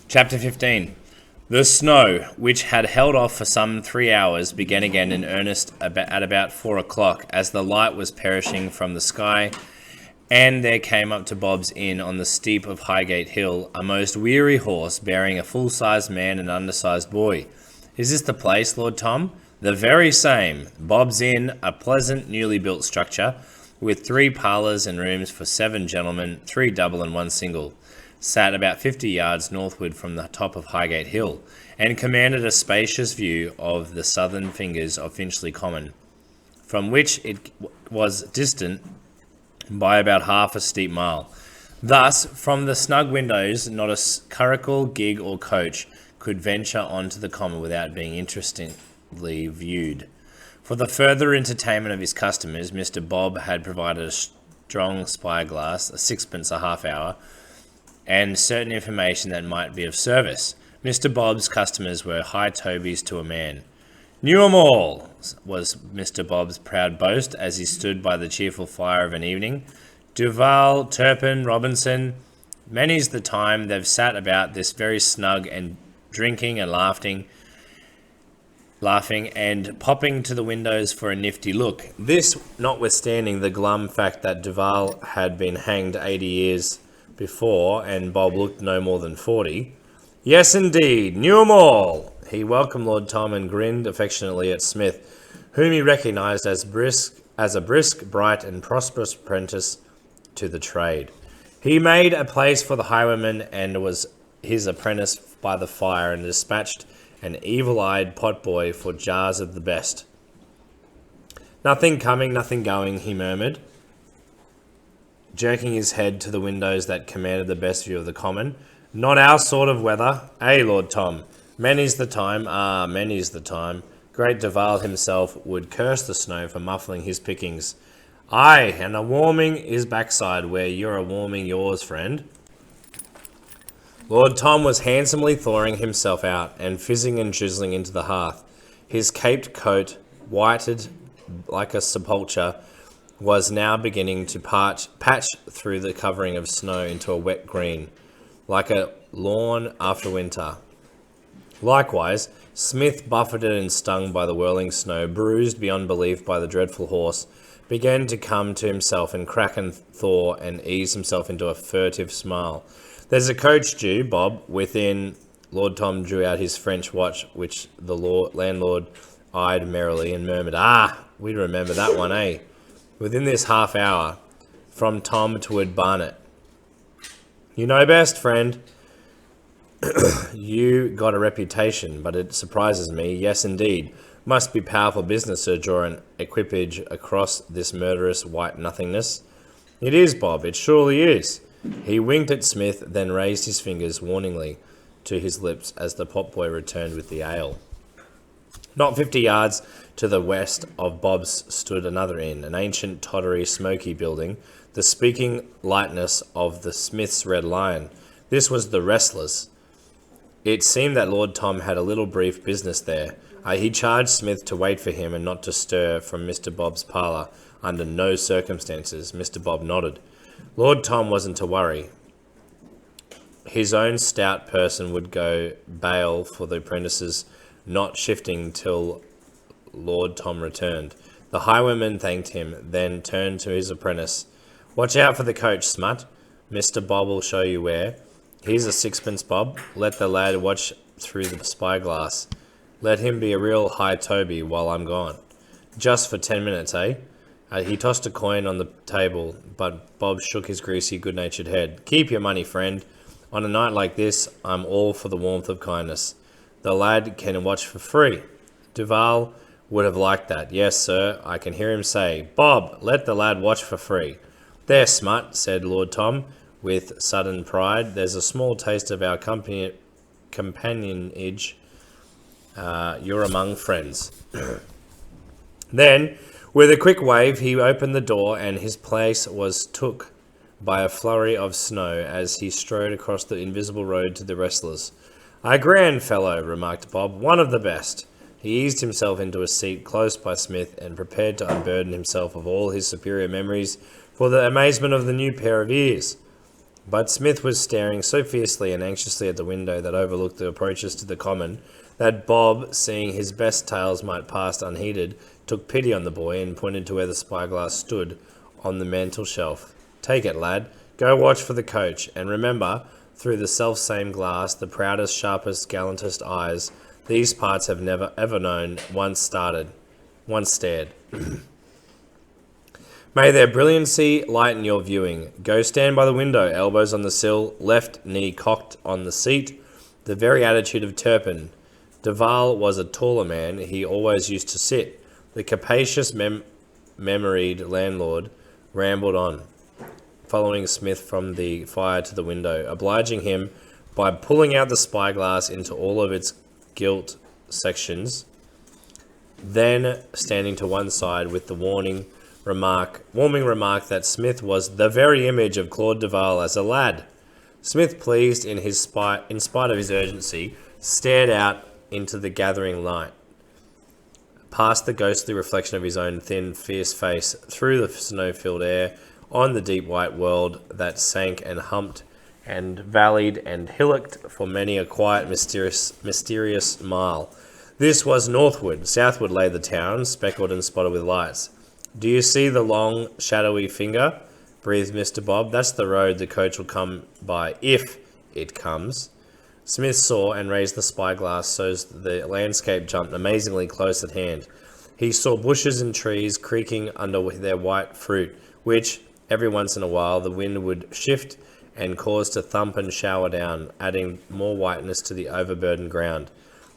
Chapter 15. The snow, which had held off for some 3 hours, began again in earnest at about 4 o'clock, as the light was perishing from the sky, and there came up to Bob's Inn on the steep of Highgate Hill a most weary horse bearing a full-sized man and undersized boy. "Is this the place, Lord Tom?" "The very same. Bob's Inn, a pleasant, newly built structure, with 3 parlours and rooms for 7 gentlemen, 3 double and 1 single, sat about 50 yards northward from the top of Highgate Hill, and commanded a spacious view of the southern fingers of Finchley Common, from which it was distant by about half a steep mile. Thus, from the snug windows, not a curricle, gig, or coach could venture onto the common without being interestingly viewed. For the further entertainment of his customers, Mr. Bob had provided a strong spyglass, a sixpence a half hour, and certain information that might be of service. Mr. Bob's customers were high Tobies to a man. "Knew 'em all," was Mr. Bob's proud boast as he stood by the cheerful fire of an evening. "Duval, Turpin, Robinson, many's the time they've sat about this very snug and drinking and laughing and popping to the windows for a nifty look." This notwithstanding the glum fact that Duval had been hanged 80 years before, and Bob looked no more than 40. "Yes, indeed, knew 'em all." He welcomed Lord Tom and grinned affectionately at Smith, whom he recognised as a brisk, bright, and prosperous apprentice to the trade. He made a place for the highwayman and was his apprentice by the fire, and dispatched an evil-eyed potboy for jars of the best. "Nothing coming, nothing going," he murmured, jerking his head to the windows that commanded the best view of the common. "Not our sort of weather, eh, Lord Tom? Many's the time, many's the time. Great Duval himself would curse the snow for muffling his pickings. Aye, and a warming his backside where you're a warming yours, friend." Lord Tom was handsomely thawing himself out and fizzing and drizzling into the hearth. His caped coat, whited like a sepulchre, was now beginning to patch through the covering of snow into a wet green, like a lawn after winter. Likewise, Smith, buffeted and stung by the whirling snow, bruised beyond belief by the dreadful horse, began to come to himself and crack and thaw and ease himself into a furtive smile. "There's a coach due, Bob, within." Lord Tom drew out his French watch, which the landlord eyed merrily and murmured, "Ah, we remember that one, eh? Within this half hour, from Tom toward Barnet." "You know best, friend." "You got a reputation, but it surprises me. Yes, indeed. Must be powerful business to draw an equipage across this murderous white nothingness." "It is, Bob, it surely is." He winked at Smith, then raised his fingers warningly to his lips as the potboy returned with the ale. Not 50 yards to the west of Bob's stood another inn, an ancient, tottery, smoky building, the speaking lightness of the Smith's Red Lion. This was the Wrestlers. It seemed that Lord Tom had a little brief business there. He charged Smith to wait for him and not to stir from Mr. Bob's parlour under no circumstances. Mr. Bob nodded. Lord Tom wasn't to worry. His own stout person would go bail for the apprentices not shifting till Lord Tom returned. The highwayman thanked him, then turned to his apprentice. "Watch out for the coach, Smut. Mr. Bob will show you where. Here's a sixpence, Bob. Let the lad watch through the spyglass. Let him be a real high Toby while I'm gone. Just for 10 minutes, eh?" He tossed a coin on the table, but Bob shook his greasy, good-natured head. "Keep your money, friend. On a night like this, I'm all for the warmth of kindness. The lad can watch for free." Duval would have liked that. "Yes, sir," I can hear him say. "Bob, let the lad watch for free." "There, Smut," said Lord Tom, with sudden pride. "There's a small taste of our companionage. You're among friends." Then, with a quick wave, he opened the door, and his place was took by a flurry of snow as he strode across the invisible road to the Wrestlers. "A grand fellow," remarked Bob. "One of the best." He eased himself into a seat close by Smith and prepared to unburden himself of all his superior memories for the amazement of the new pair of ears. But Smith was staring so fiercely and anxiously at the window that overlooked the approaches to the common that Bob, seeing his best tales might pass unheeded, took pity on the boy and pointed to where the spyglass stood on the mantel shelf. "Take it, lad. Go watch for the coach, and remember, through the self-same glass, the proudest, sharpest, gallantest eyes these parts have never ever known once stared. May their brilliancy lighten your viewing. Go stand by the window, elbows on the sill, left knee cocked on the seat, the very attitude of Turpin. Duval was a taller man. He always used to sit. The capacious, memoried landlord rambled on, following Smith from the fire to the window, obliging him by pulling out the spyglass into all of its gilt sections, then standing to one side with the warming remark that Smith was the very image of Claude Duval as a lad. Smith, pleased in spite of his urgency, stared out into the gathering light, past the ghostly reflection of his own thin, fierce face, through the snow-filled air, on the deep white world that sank and humped and valleyed and hillocked for many a quiet, mysterious mile. This was northward. Southward lay the town, speckled and spotted with lights. "Do you see the long, shadowy finger?" breathed Mr. Bob. "That's the road the coach will come by, if it comes." Smith saw and raised the spyglass so the landscape jumped amazingly close at hand. He saw bushes and trees creaking under their white fruit, which, every once in a while, the wind would shift and cause to thump and shower down, adding more whiteness to the overburdened ground.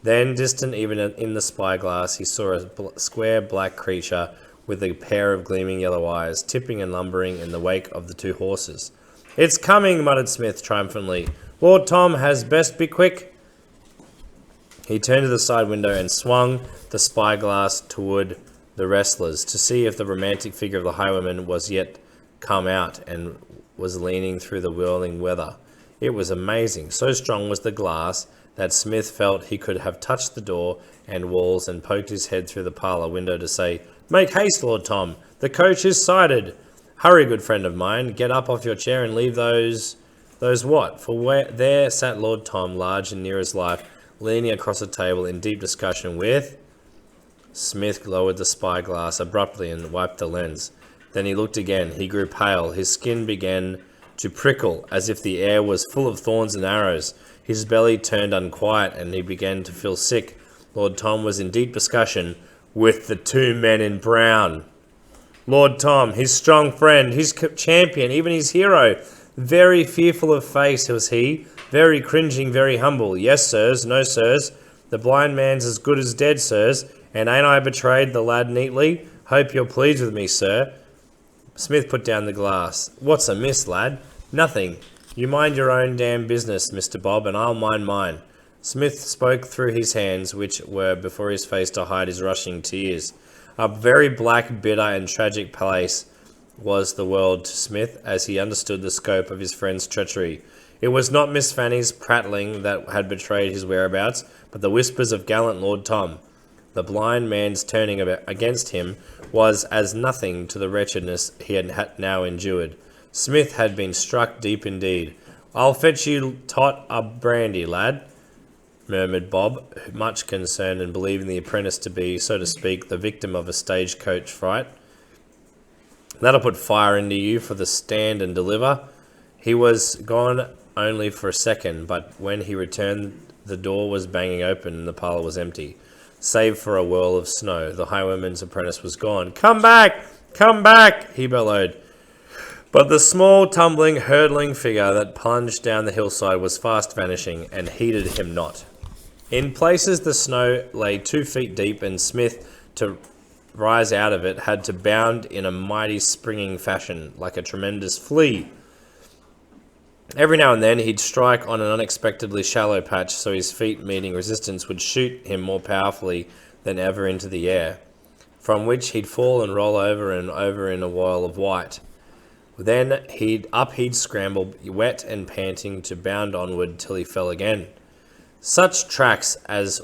Then, distant even in the spyglass, he saw a square black creature with a pair of gleaming yellow eyes, tipping and lumbering in the wake of the two horses. "It's coming," muttered Smith triumphantly. "Lord Tom has best be quick." He turned to the side window and swung the spyglass toward the wrestlers to see if the romantic figure of the highwayman was yet come out and was leaning through the whirling weather. It was amazing. So strong was the glass that Smith felt he could have touched the door and walls and poked his head through the parlour window to say, "Make haste, Lord Tom. The coach is sighted. Hurry, good friend of mine. Get up off your chair and leave those what?" For there sat Lord Tom, large and near as life, leaning across a table in deep discussion with... Smith lowered the spyglass abruptly and wiped the lens. Then he looked again. He grew pale. His skin began to prickle, as if the air was full of thorns and arrows. His belly turned unquiet, and he began to feel sick. Lord Tom was in deep discussion with the two men in brown. Lord Tom, his strong friend, his champion, even his hero. Very fearful of face was he, very cringing, very humble. "Yes, sirs, no, sirs. The blind man's as good as dead, sirs. And ain't I betrayed the lad neatly? Hope you're pleased with me, sir." Smith put down the glass. "What's amiss, lad?" "Nothing. You mind your own damn business, Mr. Bob, and I'll mind mine." Smith spoke through his hands, which were before his face to hide his rushing tears. A very black, bitter, and tragic place was the world to Smith as he understood the scope of his friend's treachery. It was not Miss Fanny's prattling that had betrayed his whereabouts, but the whispers of gallant Lord Tom. The blind man's turning against him was as nothing to the wretchedness he had now endured. Smith had been struck deep indeed. "I'll fetch you tot a brandy, lad," murmured Bob, much concerned and believing the apprentice to be, so to speak, the victim of a stagecoach fright. "That'll put fire into you for the stand and deliver." He was gone only for a second, but when he returned, the door was banging open and the parlour was empty, save for a whirl of snow. The highwayman's apprentice was gone. "Come back! Come back!" he bellowed. But the small, tumbling, hurtling figure that plunged down the hillside was fast vanishing, and heeded him not. In places the snow lay 2 feet deep, and Smith, to rise out of it, had to bound in a mighty springing fashion, like a tremendous flea. Every now and then he'd strike on an unexpectedly shallow patch, so his feet, meeting resistance, would shoot him more powerfully than ever into the air, from which he'd fall and roll over and over in a whirl of white. Then he'd scramble, wet and panting, to bound onward till he fell again. Such tracks as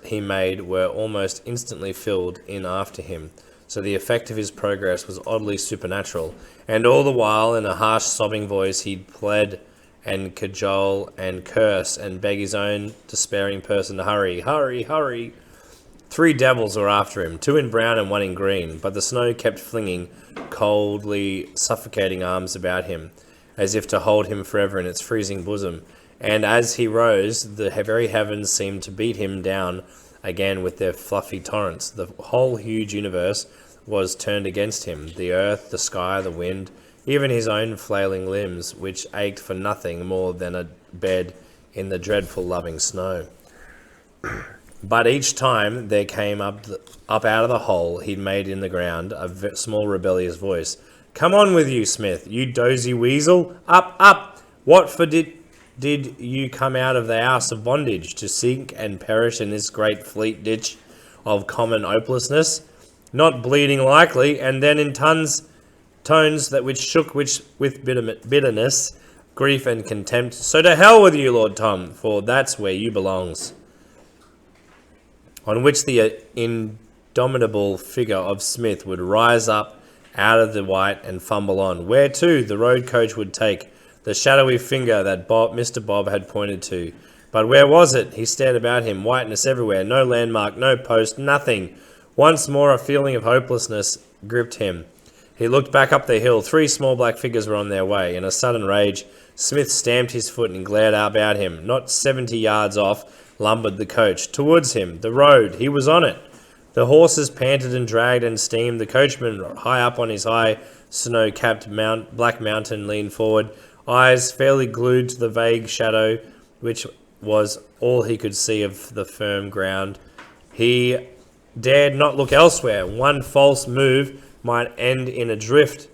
he made were almost instantly filled in after him, so the effect of his progress was oddly supernatural, and all the while, in a harsh sobbing voice, he'd plead and cajole and curse and beg his own despairing person to hurry, hurry, hurry. 3 devils were after him, 2 in brown and 1 in green, but the snow kept flinging coldly suffocating arms about him, as if to hold him forever in its freezing bosom, and as he rose, the very heavens seemed to beat him down again with their fluffy torrents. The whole huge universe was turned against him, the earth, the sky, the wind, even his own flailing limbs, which ached for nothing more than a bed in the dreadful loving snow. But each time there came up out of the hole he'd made in the ground a small rebellious voice. "Come on with you, Smith, you dozy weasel! Up, up! What for did you come out of the house of bondage, to sink and perish in this great fleet ditch of common hopelessness? Not bleeding likely!" And then in tones that which shook with bitterness, grief and contempt, "So to hell with you, Lord Tom, for that's where you belongs." On which the indomitable figure of Smith would rise up out of the white and fumble on. Where to? The road coach would take, the shadowy finger that Mr. Bob had pointed to. But where was it? He stared about him, whiteness everywhere, no landmark, no post, nothing. Once more a feeling of hopelessness gripped him. He looked back up the hill. 3 small black figures were on their way. In a sudden rage, Smith stamped his foot and glared about him. Not 70 yards off lumbered the coach. Towards him, the road. He was on it. The horses panted and dragged and steamed. The coachman, high up on his high, snow-capped black mountain, leaned forward, eyes fairly glued to the vague shadow, which was all he could see of the firm ground. He dared not look elsewhere. One false move might end in a drift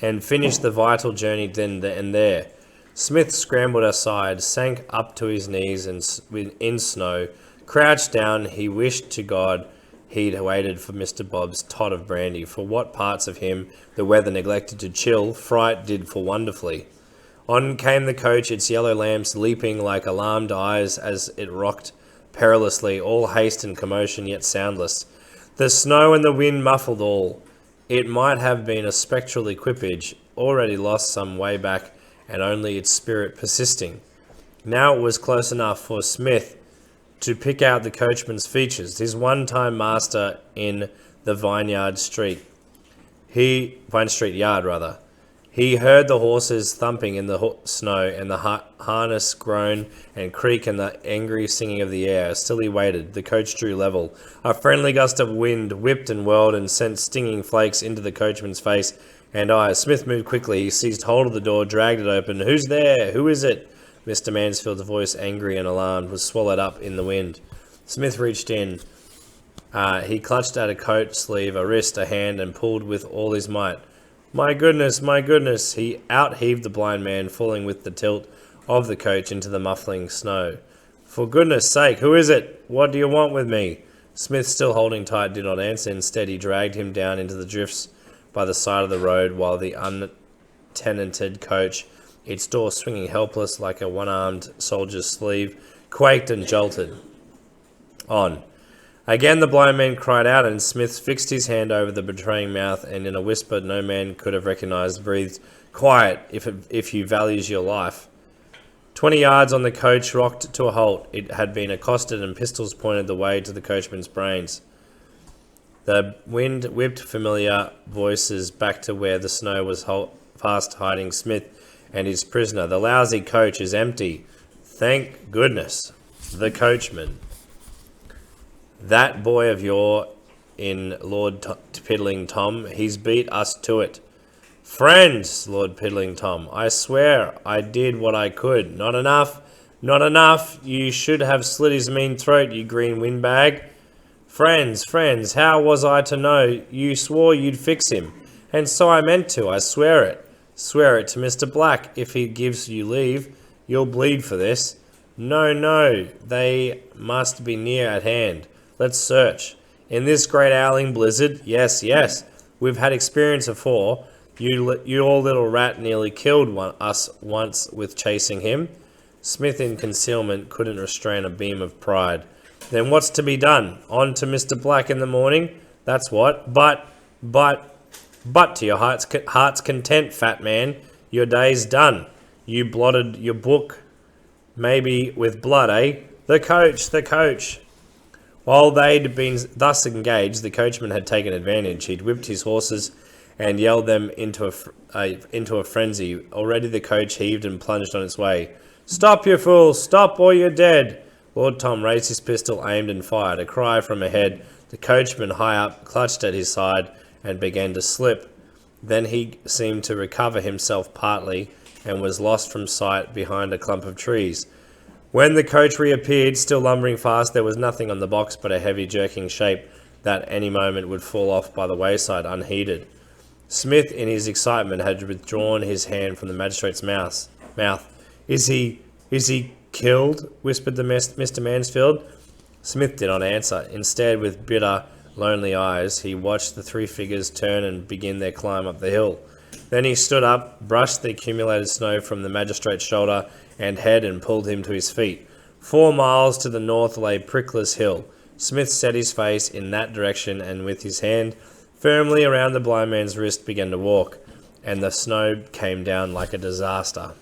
and finish the vital journey then and there. Smith scrambled aside, sank up to his knees in snow, crouched down. He wished to God he'd waited for Mr. Bob's tot of brandy, for what parts of him the weather neglected to chill, fright did for wonderfully. On came the coach, its yellow lamps leaping like alarmed eyes as it rocked perilously, all haste and commotion yet soundless. The snow and the wind muffled all. It might have been a spectral equipage, already lost some way back, and only its spirit persisting. Now it was close enough for Smith to pick out the coachman's features, his one-time master in the Vine Street Yard. He heard the horses thumping in the snow and the harness groan and creak and the angry singing of the air. Still he waited. The coach drew level. A friendly gust of wind whipped and whirled and sent stinging flakes into the coachman's face and eyes. Smith moved quickly. He seized hold of the door, dragged it open. "Who's there? Who is it?" Mr. Mansfield's voice, angry and alarmed, was swallowed up in the wind. Smith reached in. He clutched at a coat sleeve, a wrist, a hand, and pulled with all his might. My goodness, my goodness!" He out-heaved the blind man, falling with the tilt of the coach into the muffling snow. "For goodness sake, who is it? What do you want with me?" Smith, still holding tight, did not answer. Instead, he dragged him down into the drifts by the side of the road, while the untenanted coach, its door swinging helpless like a one-armed soldier's sleeve, quaked and jolted on. Again the blind man cried out, and Smith fixed his hand over the betraying mouth, and in a whisper no man could have recognized, breathed, "Quiet, if you values your life." 20 yards on the coach rocked to a halt. It had been accosted, and pistols pointed the way to the coachman's brains. The wind whipped familiar voices back to where the snow was fast hiding Smith and his prisoner. "The lousy coach is empty. Thank goodness." The coachman. "That boy of yours in Lord Piddling Tom, he's beat us to it." "Friends, Lord Piddling Tom, I swear I did what I could." "Not enough, not enough. You should have slit his mean throat, you green windbag." Friends, how was I to know? You swore you'd fix him, and so I meant to. I swear it. Swear it to Mr. Black, if he gives you leave. You'll bleed for this." No, they must be near at hand. Let's search. In this great howling blizzard? Yes, we've had experience afore. You all little rat nearly killed us once with chasing him. Smith, in concealment, couldn't restrain a beam of pride. "Then what's to be done? On to Mr. Black in the morning?" That's what. But to your heart's content, fat man, your day's done. You blotted your book, maybe with blood, eh? The coach. While they'd been thus engaged, the coachman had taken advantage. He'd whipped his horses and yelled them into a frenzy. Already the coach heaved and plunged on its way. "Stop, you fool! Stop, or you're dead!" Lord Tom raised his pistol, aimed and fired. A cry from ahead. The coachman, high up, clutched at his side and began to slip. Then he seemed to recover himself partly and was lost from sight behind a clump of trees. When the coach reappeared, still lumbering fast, there was nothing on the box but a heavy jerking shape that any moment would fall off by the wayside unheeded. Smith, in his excitement, had withdrawn his hand from the magistrate's mouth. Is he killed?" whispered Mr. Mansfield. Smith did not answer. Instead, with bitter, lonely eyes, he watched the three figures turn and begin their climb up the hill. Then he stood up, brushed the accumulated snow from the magistrate's shoulder and head, and pulled him to his feet. 4 miles to the north lay Prickless Hill. Smith set his face in that direction and with his hand firmly around the blind man's wrist began to walk, and the snow came down like a disaster.